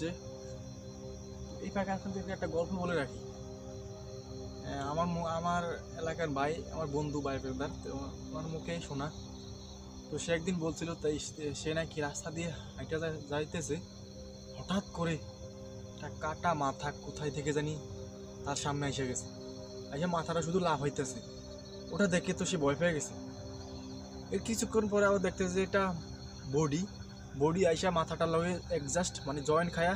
আসছে। এই ফাঁকে আপনাদেরকে একটা গল্প বলে রাখি। আমার এলাকার ভাই, আমার বন্ধু ভাই ব্রাদার, তো আমার মুখে শোনা। তো সে একদিন বলছিল, তাই সে নাকি রাস্তা দিয়ে হাইটা যাইতেছে, হঠাৎ করে একটা কাটা মাথা কোথায় থেকে জানি তার সামনে এসে গেছে। এসে মাথাটা শুধু লাভ হইতেছে। ওটা দেখে তো সে ভয় পেয়ে গেছে। এর কিছুক্ষণ পরে আবার দেখতেছে যে এটা বডি বডি আইসা মাথাটা লগে একজাস্ট মানে জয়েন্ট খায়া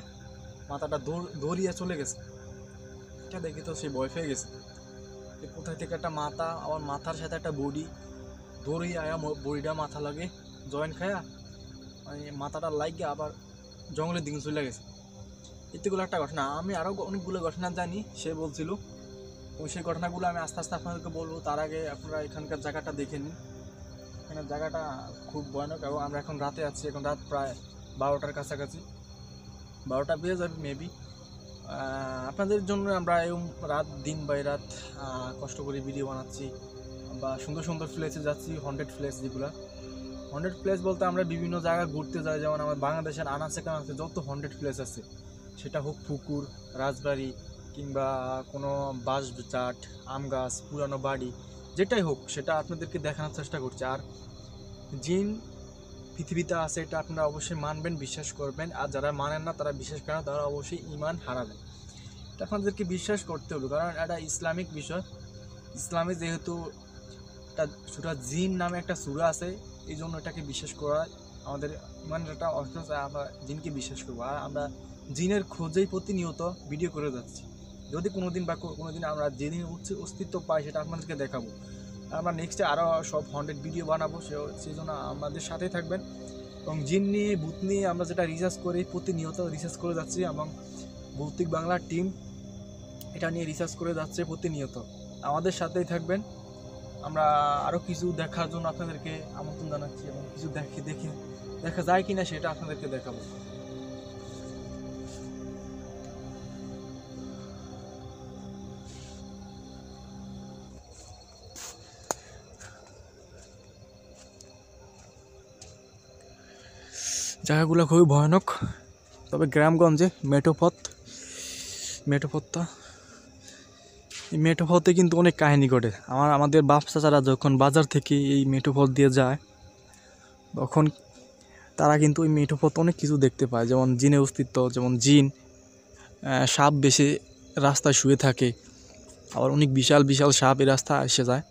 মাথাটা দৌড়িয়ে চলে গেছে। এটা দেখে তো সে ভয় পেয়ে গেছে। কোথায় থেকে একটা মাথা, আবার মাথার সাথে একটা বডি দৌড়িয়ে আয়া বডিটা মাথা লাগে জয়েন্ট খায়া মানে মাথাটা লাগে আবার জঙ্গলের দিকে চলে গেছে। এতেগুলো একটা ঘটনা। আমি আরও অনেকগুলো ঘটনা জানি, সে বলছিল। এবং সেই ঘটনাগুলো আমি আস্তে আস্তে আপনাদেরকে বলবো। তার আগে আপনারা এখানকার জায়গাটা দেখে নিন। এখানে জায়গাটা খুব ভয়ানক। এবং আমরা এখন রাতে আছি, এখন রাত প্রায় 12টার কাছাকাছি, 12টা বেজে যাবে মেবি। আপনাদের জন্য আমরা এই রাত দিন বাই রাত কষ্ট করে ভিডিও বানাচ্ছি বা সুন্দর সুন্দর প্লেসে যাচ্ছি। হন্টেড প্লেস যেগুলো, হন্টেড প্লেস বলতে আমরা বিভিন্ন জায়গা ঘুরতে যাই। যেমন আমার বাংলাদেশের আনাচে কানাচে যত হন্টেড প্লেস আছে, সেটা হোক পুকুর, রাজবাড়ি, কিংবা কোনো বাঁশঝাট, আম গাছ, পুরানো বাড়ি, যেটাই হোক সেটা আপনাদেরকে দেখানোর চেষ্টা করছি। আর জিন পৃথিবীতে আছে এটা আপনারা অবশ্যই মানবেন, বিশ্বাস করবেন। আর যারা মানেন না, তারা বিশ্বাস করেন, তারা অবশ্যই ঈমান হারাবেন। এটা আপনাদেরকে বিশ্বাস করতে হবে, কারণ এটা ইসলামিক বিষয়। ইসলামে যেহেতু একটা সূরা জিন নামে একটা সূরা আছে, এই জন্য এটাকে বিশ্বাস করা আমাদের ইমানের একটা অর্থ। আমরা জিনকে বিশ্বাস করবো। আর আমরা জিনের খোঁজেই প্রতিনিয়ত ভিডিও করে যাচ্ছি। যদি কোনোদিন আমরা জিনের অস্তিত্ব পাই, সেটা আপনাদেরকে দেখাবো। আমরা নেক্সটে আরও সব হন্টেড ভিডিও বানাবো, সেই জন্য আমাদের সাথেই থাকবেন। এবং জিন নিয়ে, ভূত নিয়ে আমরা যেটা রিসার্চ করি, প্রতিনিয়ত রিসার্চ করে যাচ্ছি। এবং ভৌতিক বাংলার টিম এটা নিয়ে রিসার্চ করে যাচ্ছে প্রতিনিয়ত। আমাদের সাথেই থাকবেন। আমরা আরও কিছু দেখার জন্য আপনাদেরকে আমন্ত্রণ জানাচ্ছি, এবং কিছু দেখা যায় কিনা সেটা আপনাদেরকে দেখাবো। জায়গাগুলো খুবই ভয়ানক, তবে গ্রামগঞ্জে মেঠোপথটা এই মেঠোপথে কিন্তু অনেক কাহিনী ঘটে। আমাদের বাপ চাচারা যখন বাজার থেকে এই মেঠোপথ দিয়ে যায়, তখন তারা কিন্তু ওই মেঠোপথ অনেক কিছু দেখতে পায়। যেমন জিনের অস্তিত্ব, যেমন জিন, সাপ বেশি রাস্তায় শুয়ে থাকে, আবার অনেক বিশাল বিশাল সাপ এই রাস্তায় এসে যায়।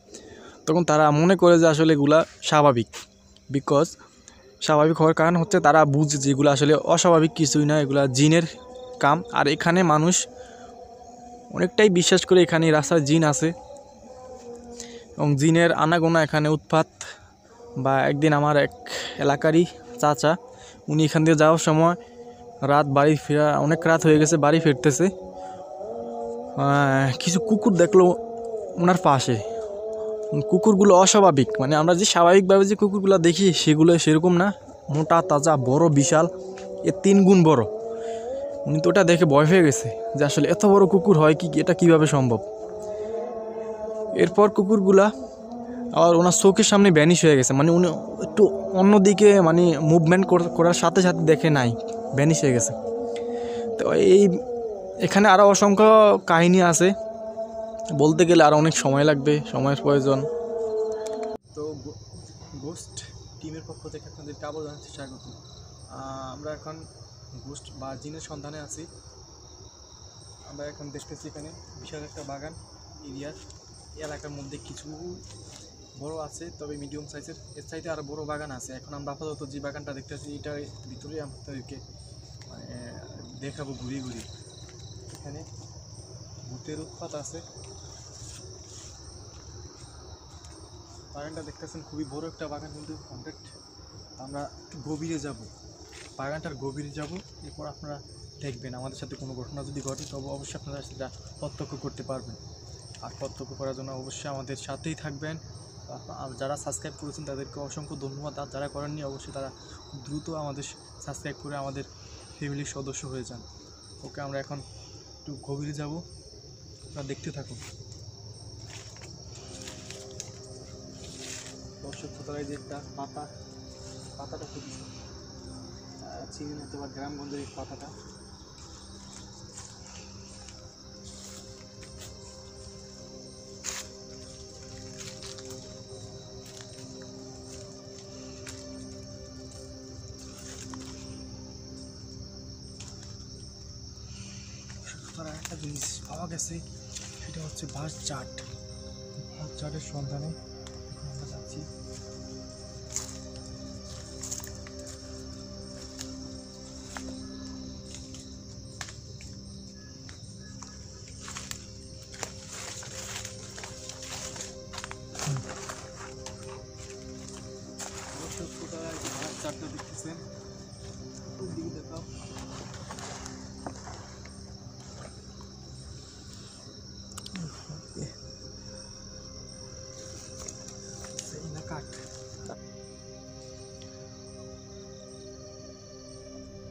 তখন তারা মনে করে যে আসলে এগুলা স্বাভাবিক। স্বাভাবিক হওয়ার কারণ হচ্ছে তারা বুঝে যে এগুলো আসলে অস্বাভাবিক কিছুই না, এগুলা জিনের কাম। আর এখানে মানুষ অনেকটাই বিশ্বাস করে এখানে রাস্তায় জিন আছে এবং জিনের আনাগোনা এখানে উৎপাত। বা একদিন আমার এক এলাকারই চাচা, উনি এখান দিয়ে যাওয়ার সময় বাড়ি ফেরা অনেক রাত হয়ে গেছে, বাড়ি ফিরতেছে, কিছু কুকুর দেখলো ওনার পাশে। কুকুরগুলো অস্বাভাবিক, মানে আমরা যে স্বাভাবিকভাবে যে কুকুরগুলো দেখি সেগুলো সেরকম না, মোটা তাজা বড় বিশাল, 3 গুণ বড়। উনি তো ওটা দেখে ভয় পেয়ে গেছে যে আসলে এত বড় কুকুর হয় কি, এটা কিভাবে সম্ভব। এরপর কুকুরগুলা আবার ওনার চোখের সামনে ভ্যানিশ হয়ে গেছে, মানে উনি একটু অন্যদিকে মানে মুভমেন্ট করার সাথে সাথে দেখে নাই, ভ্যানিশ হয়ে গেছে। তো এখানে আরও অসংখ্য কাহিনী আছে, বলতে গেলে আরও অনেক সময় লাগবে, সময়ের প্রয়োজন। তো গোস্ট টিমের পক্ষ থেকে আপনাদেরকে আবার জানাচ্ছি স্বাগত। আমরা এখন গোস্ট বা জিনের সন্ধানে আছি। আমরা এখন দেখতেছি এখানে বিশাল একটা বাগান এরিয়ার এলাকার মধ্যে কিছু বড় আছে, তবে মিডিয়াম সাইজের। এর চাইতে আরও বড় বাগান আছে। এখন আমরা আপাতত যে বাগানটা দেখতেছি এটার ভিতরেই আপনাদেরকে মানে দেখাবো ঘুরিয়ে ঘুরিয়ে। এখানে ভূতের উৎপাত আছে। বাগানটা দেখতেছেন খুবই বড় একটা বাগান, কিন্তু কমপ্লিট। আমরা একটু গভীরে যাব, বাগানটার গভীরে যাব। এরপর আপনারা দেখবেন আমাদের সাথে কোনো ঘটনা যদি ঘটে, তবে অবশ্যই আপনারা সেটা প্রত্যক্ষ করতে পারবেন। আর প্রত্যক্ষ করার জন্য অবশ্যই আমাদের সাথেই থাকবেন। যারা সাবস্ক্রাইব করেছেন তাদেরকে অসংখ্য ধন্যবাদ। আর যারা করেননি অবশ্যই তারা দ্রুত আমাদের সাবস্ক্রাইব করে আমাদের ফ্যামিলির সদস্য হয়ে যান। ওকে, আমরা এখন একটু গভীরে যাব, আপনারা দেখতে থাকুন। দর্শক শ্রোতারা, যে একটা পাতাটা খুবই চিনি না, তো গ্রামগঞ্জের এই পাতাটা একটা জিনিস পাওয়া গেছে, সেটা হচ্ছে বাঁশ চাট। বাঁশ চাটের সন্ধানে এখন আমরা যাচ্ছি। বাঁশ চাটটা দেখতেছেন, দিকে দেখাও।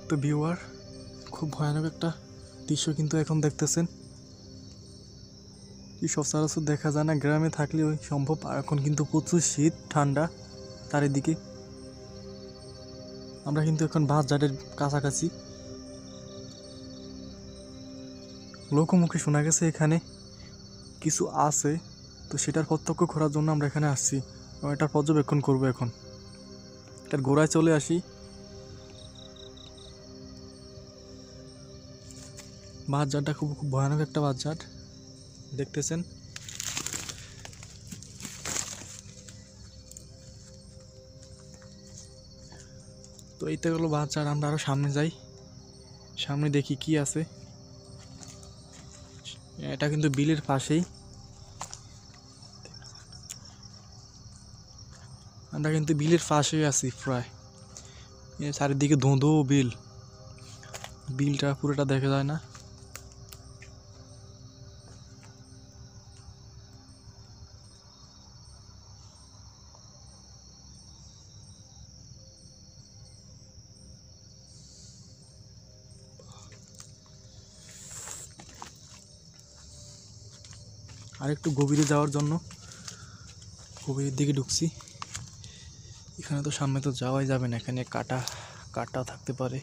তো ভিউয়ার, খুব ভয়ানক একটা দৃশ্য কিন্তু এখন দেখতেছেন। কি সচরাচর দেখা যায় না, গ্রামে থাকলে ওই সম্ভব। আর এখন কিন্তু প্রচুর শীত, ঠান্ডা চারিদিকে। আমরা কিন্তু এখন বাঁশঝাড়ের কাছাকাছি। লোকমুখে শোনা গেছে এখানে কিছু আছে, তো সেটার প্রত্যক্ষ করার জন্য আমরা এখানে আসছি এবং এটার পর্যবেক্ষণ করবো। এখন এটার গোড়ায় চলে আসি। বাঁশঝাড়টা খুব খুব ভয়ানক একটা বাঁশঝাড় দেখতেছেন। তো এইটা হলো বাঁশঝাড়। আমরা আরো সামনে যাই, সামনে দেখি কি আছে। এটা কিন্তু বিলের পাশেই। আমরা কিন্তু বিলের পাশেই আছি প্রায়। চারিদিকে ধুঁধু বিল, বিলটা পুরোটা দেখা যায় না। আর একটু গভীরে যাওয়ার জন্য গভীরের দিকে ঢুকছি। এখানে তো সামনে তো যাওয়াই যাবে না, এখানে কাটা কাটা থাকতে পারে।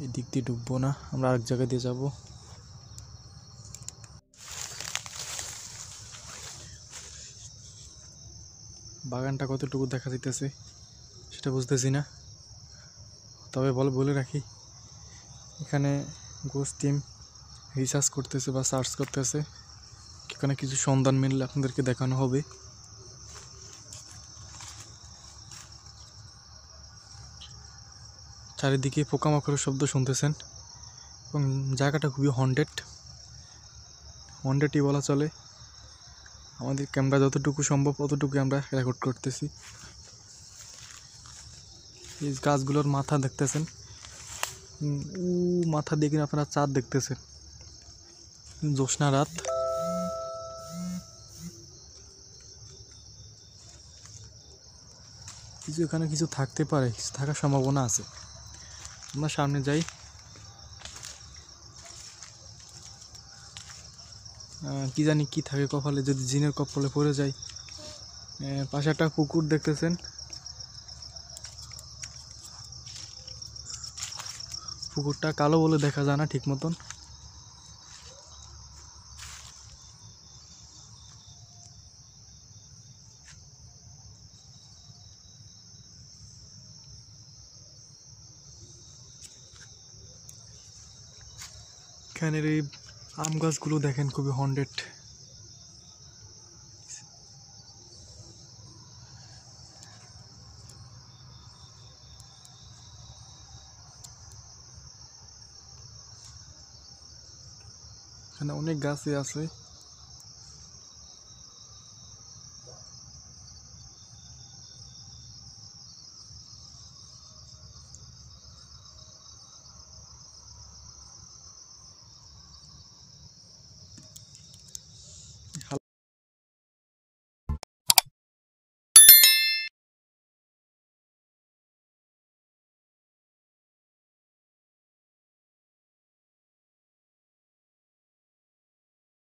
এই দিক দিয়ে ঢুকবো না, আমরা আরেক জায়গা দিয়ে যাব। বাগানটা কতটুকু দেখা যাইতেছে সেটা বুঝতেছি না, তবে বলে রাখি, এখানে গোস্ট টিম রিসার্চ করতেছে বা সার্চ করতেছে। এখানে কিছু সন্ধান মিললে আপনাদেরকে দেখানো হবে। চারিদিকে পোকামাকড়ের শব্দ শুনতেছেন এবং জায়গাটা খুবই হন্টেডই বলা চলে। আমাদের ক্যামেরা যতটুকু সম্ভব ততটুকু আমরা রেকর্ড করতেছি। এই গাছগুলোর মাথা দেখতেছেন, মাথা দিয়ে কিনা আপনারা চাঁদ দেখতেছেন। জ্যোৎস্না রাত। কিছু এখানে কিছু থাকতে পারে, কিছু থাকার সম্ভাবনা আছে। আমরা সামনে যাই। কি জানি কি থাকে কপালে, যদি জিনের কপালে পড়ে যায়। পাশে একটা পুকুর দেখতেছেন, পুকুরটা কালো বলে দেখা যায় না ঠিক মতন। এখানের এই আম গাছগুলো দেখেন, খুবই হন্টেড। এখানে অনেক গাছই আছে।